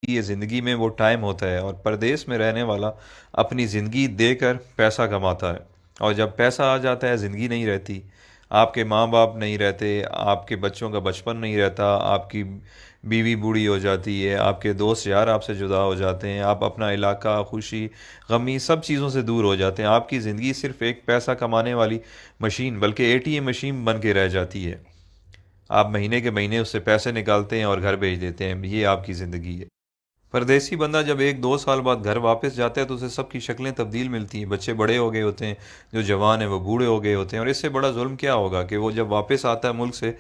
یہ زندگی میں وہ ٹائم ہوتا ہے، اور پردیس میں رہنے والا اپنی زندگی دے کر پیسہ کماتا ہے، اور جب پیسہ آ جاتا ہے زندگی نہیں رہتی۔ آپ کے ماں باپ نہیں رہتے، آپ کے بچوں کا بچپن نہیں رہتا، آپ کی بیوی بوڑھی ہو جاتی ہے، آپ کے دوست یار آپ سے جدا ہو جاتے ہیں، آپ اپنا علاقہ، خوشی غمی سب چیزوں سے دور ہو جاتے ہیں۔ آپ کی زندگی صرف ایک پیسہ کمانے والی مشین، بلکہ اے ٹی ایم مشین بن کے رہ جاتی ہے۔ آپ مہینے کے مہینے اس سے پیسے نکالتے ہیں اور گھر بھیج دیتے ہیں، یہ آپ کی زندگی ہے۔ پردیسی بندہ جب ایک دو سال بعد گھر واپس جاتا ہے تو اسے سب کی شکلیں تبدیل ملتی ہیں، بچے بڑے ہو گئے ہوتے ہیں، جو جوان ہیں وہ بوڑھے ہو گئے ہوتے ہیں، اور اس سے بڑا ظلم کیا ہوگا کہ وہ جب واپس آتا ہے ملک سے،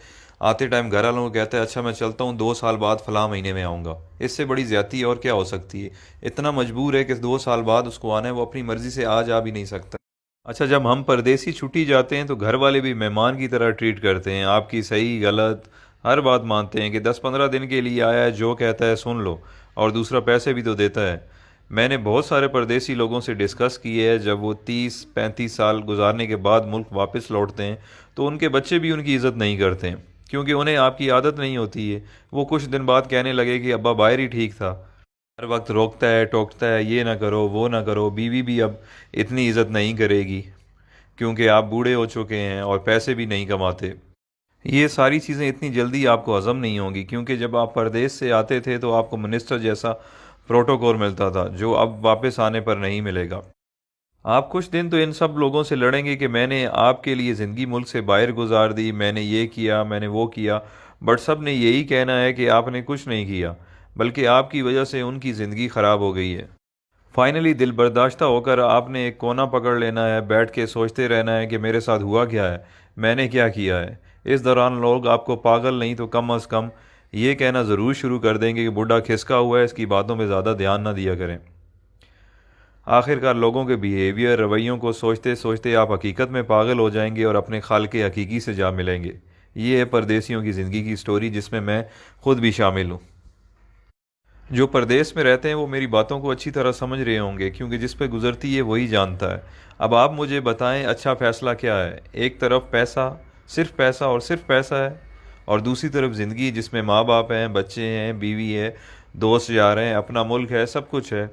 آتے ٹائم گھر والوں کو کہتا ہے اچھا میں چلتا ہوں، 2 سال بعد فلاں مہینے میں آؤں گا۔ اس سے بڑی زیادتی اور کیا ہو سکتی ہے؟ اتنا مجبور ہے کہ 2 سال بعد اس کو آنا ہے، وہ اپنی مرضی سے آ جا بھی نہیں سکتا۔ اچھا، جب ہم پردیسی چھٹی جاتے ہیں تو گھر والے بھی مہمان کی طرح ٹریٹ کرتے ہیں، آپ کی صحیح غلط ہر بات مانتے ہیں کہ 10-15 دن کے لیے آیا ہے، جو کہتا ہے سن لو، اور دوسرا پیسے بھی تو دیتا ہے۔ میں نے بہت سارے پردیسی لوگوں سے ڈسکس کی ہے، جب وہ 30-35 سال گزارنے کے بعد ملک واپس لوٹتے ہیں تو ان کے بچے بھی ان کی عزت نہیں کرتے ہیں، کیونکہ انہیں آپ کی عادت نہیں ہوتی ہے۔ وہ کچھ دن بعد کہنے لگے کہ ابا باہر ہی ٹھیک تھا، ہر وقت روکتا ہے ٹوکتا ہے، یہ نہ کرو وہ نہ کرو۔ بیوی بھی اب اتنی عزت نہیں کرے گی کیونکہ آپ بوڑھے ہو چکے ہیں اور پیسے بھی نہیں کماتے۔ یہ ساری چیزیں اتنی جلدی آپ کو ہضم نہیں ہوں گی، کیونکہ جب آپ پردیس سے آتے تھے تو آپ کو منسٹر جیسا پروٹوکول ملتا تھا، جو اب واپس آنے پر نہیں ملے گا۔ آپ کچھ دن تو ان سب لوگوں سے لڑیں گے کہ میں نے آپ کے لیے زندگی ملک سے باہر گزار دی، میں نے یہ کیا، میں نے وہ کیا، بٹ سب نے یہی کہنا ہے کہ آپ نے کچھ نہیں کیا، بلکہ آپ کی وجہ سے ان کی زندگی خراب ہو گئی ہے۔ فائنلی دل برداشتہ ہو کر آپ نے ایک کونا پکڑ لینا ہے، بیٹھ کے سوچتے رہنا ہے کہ میرے ساتھ ہوا کیا ہے، میں نے کیا کیا ہے۔ اس دوران لوگ آپ کو پاگل نہیں تو کم از کم یہ کہنا ضرور شروع کر دیں گے کہ بڈھا کھسکا ہوا ہے، اس کی باتوں پہ زیادہ دھیان نہ دیا کریں۔ آخر کار لوگوں کے بیہیویئر رویوں کو سوچتے سوچتے آپ حقیقت میں پاگل ہو جائیں گے اور اپنے خالق حقیقی سے جا ملیں گے۔ یہ ہے پردیسیوں کی زندگی کی سٹوری، جس میں میں خود بھی شامل ہوں۔ جو پردیس میں رہتے ہیں وہ میری باتوں کو اچھی طرح سمجھ رہے ہوں گے، کیونکہ جس پہ گزرتی ہے وہی جانتا ہے۔ اب آپ مجھے بتائیں اچھا فیصلہ کیا ہے؟ ایک طرف پیسہ، صرف پیسہ اور صرف پیسہ ہے، اور دوسری طرف زندگی جس میں ماں باپ ہیں، بچے ہیں، بیوی ہے، دوست یار ہیں، اپنا ملک ہے، سب کچھ ہے۔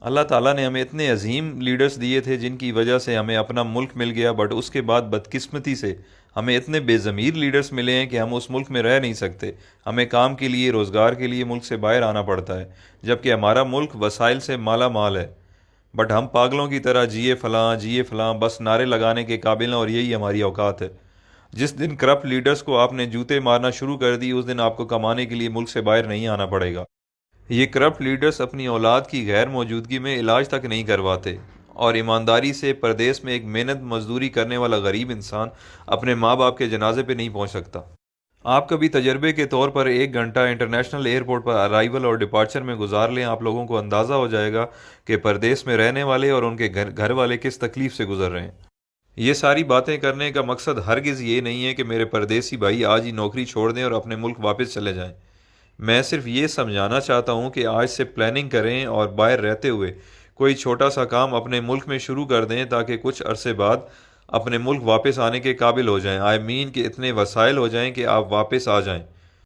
اللہ تعالیٰ نے ہمیں اتنے عظیم لیڈرز دیے تھے جن کی وجہ سے ہمیں اپنا ملک مل گیا، بٹ اس کے بعد بدقسمتی سے ہمیں اتنے بے ضمیر لیڈرز ملے ہیں کہ ہم اس ملک میں رہ نہیں سکتے۔ ہمیں کام کے لیے، روزگار کے لیے ملک سے باہر آنا پڑتا ہے، جبکہ ہمارا ملک وسائل سے مالا مال ہے، بٹ ہم پاگلوں کی طرح جیے فلاں بس نعرے لگانے کے قابل ہیں، اور یہی ہماری اوقات ہے۔ جس دن کرپٹ لیڈرز کو آپ نے جوتے مارنا شروع کر دی، اس دن آپ کو کمانے کے لیے ملک سے باہر نہیں آنا پڑے گا۔ یہ کرپٹ لیڈرز اپنی اولاد کی غیر موجودگی میں علاج تک نہیں کرواتے، اور ایمانداری سے پردیس میں ایک محنت مزدوری کرنے والا غریب انسان اپنے ماں باپ کے جنازے پہ نہیں پہنچ سکتا۔ آپ کبھی تجربے کے طور پر 1 گھنٹہ انٹرنیشنل ایئرپورٹ پر ارائیول اور ڈپارچر میں گزار لیں، آپ لوگوں کو اندازہ ہو جائے گا کہ پردیس میں رہنے والے اور ان کے گھر والے کس تکلیف سے گزر رہے ہیں۔ یہ ساری باتیں کرنے کا مقصد ہرگز یہ نہیں ہے کہ میرے پردیسی بھائی آج ہی نوکری چھوڑ دیں اور اپنے ملک واپس چلے جائیں۔ میں صرف یہ سمجھانا چاہتا ہوں کہ آج سے پلاننگ کریں اور باہر رہتے ہوئے کوئی چھوٹا سا کام اپنے ملک میں شروع کر دیں، تاکہ کچھ عرصے بعد اپنے ملک واپس آنے کے قابل ہو جائیں۔ آئی مین کہ اتنے وسائل ہو جائیں کہ آپ واپس آ جائیں۔